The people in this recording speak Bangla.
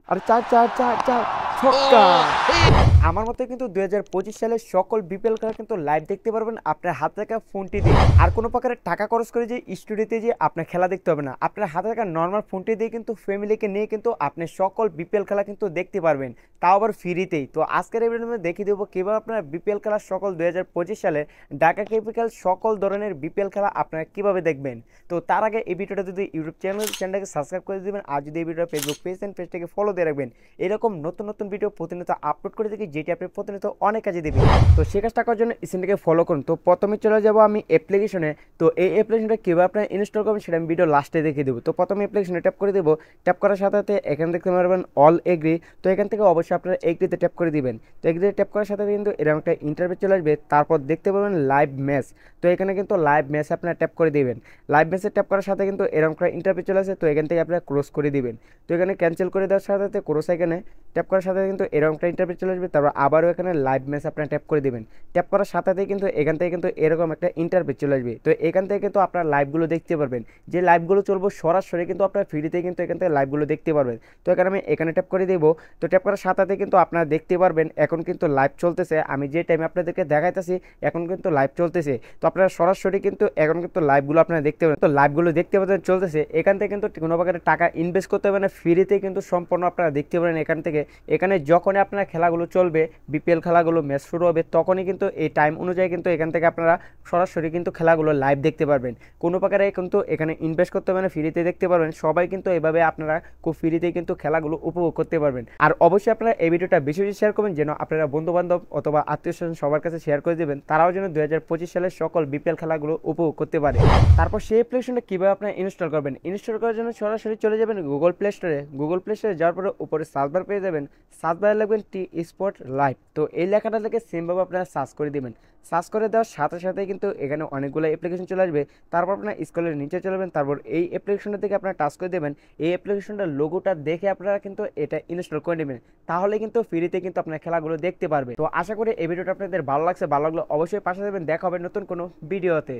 আর চার চার চার চার ছক্কা। আমার মতে কিন্তু 2025 সালে সকল বিপিএল খেলা কিন্তু লাইভ দেখতে পারবেন আপনার হাতে থাকা ফোনটি দিয়ে। আর কোনো প্রকারের টাকা খরচ করে যে স্টুডিওতে যে আপনার খেলা দেখতে হবে না, আপনার হাতে থাকা নর্মাল ফোনটি দিয়ে কিন্তু ফ্যামিলিকে নিয়ে কিন্তু আপনি সকল বিপিএল খেলা কিন্তু দেখতে পারবেন, তাও আবার ফ্রিতেই। তো আজকের এই ভিডিওতে দেখিয়ে দেবো কীভাবে আপনার বিপিএল খেলা সকল 2025 সালে ঢাকা ক্যাপিটাল সকল ধরনের বিপিএল খেলা আপনারা কীভাবে দেখবেন। তো তার আগে এই ভিডিওটা যদি ইউটিউব চ্যানেলটাকে সাবস্ক্রাইব করে দেবেন, আর যদি এই ভিডিওটা ফেসবুক পেজটাকে ফলো দিয়ে রাখবেন। এরকম নতুন নতুন ভিডিও প্রতিনিয়ত আপলোড করে থাকি, যেটি আপনি প্রতিনিয়ত অনেক কাজে দেবেন। তো সে কাজটা করার জন্য স্ক্রিনটাকে ফলো করুন। তো প্রথমে চলে যাব আমি অ্যাপ্লিকেশনে। তো এই অ্যাপ্লিকেশনটা কীভাবে আপনার ইনস্টল করবেন সেটা আমি ভিডিও লাস্টে দেখিয়ে দেবো। তো প্রথমে অ্যাপ্লিকেশনে ট্যাপ করে দেবো। ট্যাপ করার সাথে সাথে এখানে দেখতে পারবেন অল এগ্রি। তো এখান থেকে অবশ্যই আপনারা এগ্রিতে ট্যাপ করে দিবেন। তো এগ্রিতে ট্যাপ করার সাথে কিন্তু এরকম একটা ইন্টারভিউ চলে আসবে। তারপর দেখতে পাবেন লাইভ ম্যাচ। তো এখানে কিন্তু লাইভ ম্যাচ আপনারা ট্যাপ করে দিবেন। লাইভ ম্যাচে ট্যাপ করার সাথে কিন্তু এরকম একটা ইন্টারভিউ চলে আসে। তো এখান থেকে আপনারা ক্লোজ করে দিবেন। তো এখানে ক্যান্সেল করে দেওয়ার সাথে সাথে ক্রোস এখানে ট্যাপ করার সাথে কিন্তু এরকম একটা ইন্টারভিউ চলে আসবে। তারপর আবারও এখানে লাইভ ম্যাচ আপনারা ট্যাপ করে দিবেন। ট্যাপ করার সাথে সাথে কিন্তু এখান থেকে কিন্তু এরকম একটা ইন্টারভিউ চলে আসবে। তো এখান থেকে কিন্তু আপনারা লাইভগুলো দেখতে পারবেন। যে লাইভগুলো চলবো সরাসরি কিন্তু আপনারা ফ্রিতে কিন্তু এখান থেকে লাইভগুলো দেখতে পারবেন। তো এখানে আমি এখানে ট্যাপ করে দেবো। তো ট্যাপ করার সাথে সাথে কিন্তু আপনারা দেখতে পারবেন এখন কিন্তু লাইভ চলতেছে। আমি যে টাইমে আপনাদেরকে দেখাইতেছি এখন কিন্তু লাইভ চলতেছে। তো আপনারা সরাসরি কিন্তু এখন কিন্তু লাইভগুলো আপনারা দেখতে পাবেন। তো লাইভগুলো দেখতে পাবেন চলতেছে। এখান থেকে কিন্তু কোনো প্রকারের টাকা ইনভেস্ট করতে হবে না, ফ্রিতে কিন্তু সম্পূর্ণ আপনারা দেখতে পারেন এখান থেকে। এখানে যখনই আপনার খেলাগুলো চলবে, বিপিএল খেলাগুলো ম্যাচ শুরু হবে, তখনই কিন্তু এই টাইম অনুযায়ী কিন্তু এখান থেকে আপনারা সরাসরি কিন্তু খেলাগুলো লাইভ দেখতে পারবেন। কোনো প্রকারে কিন্তু এখানে ইনভেস্ট করতে হবে না, ফ্রিতে দেখতে পারবেন। সবাই কিন্তু এভাবে আপনারা খুব ফ্রিতেই কিন্তু খেলাগুলো উপভোগ করতে পারবেন। আর অবশ্যই আপনারা এই ভিডিওটা বেশি বেশি শেয়ার করবেন, যেন আপনারা বন্ধুবান্ধব অথবা আত্মীয়স্বজন সবার কাছে শেয়ার করে দেবেন, তারাও যেন 2025 সালের সকল বিপিএল খেলাগুলো উপভোগ করতে পারে। তারপর সেই অ্যাপ্লিকেশনটা কীভাবে আপনারা ইনস্টল করবেন, ইনস্টল করার জন্য সরাসরি চলে যাবেন গুগল প্লে স্টোরে। গুগল প্লে স্টোরে যাওয়ার পরে উপরে সার্চ বার পেয়ে যাবেন। সার্চ বারে লিখবেন টি স্পোর্ট লাইভ। তো এই লেখাটা থেকে সেমভাবে আপনারা সার্চ করে দেবেন। সার্চ করে দেওয়ার সাথে সাথে কিন্তু এখানে অনেকগুলো অ্যাপ্লিকেশন চলে আসবে। তারপর আপনার স্ক্রলের নিচে চলে যাবেন। তারপর এই অ্যাপ্লিকেশনটা থেকে আপনারা টাচ করে দেবেন। এই অ্যাপ্লিকেশনটার লোগোটা দেখে আপনারা কিন্তু এটা ইনস্টল করে নেবেন। তাহলে কিন্তু ফ্রিতে কিন্তু আপনার খেলাগুলো দেখতে পারবে। তো আশা করি এই ভিডিওটা আপনাদের ভালো লাগছে। ভালো লাগলে অবশ্যই পাশে দেবেন। দেখা হবে নতুন কোনো ভিডিওতে।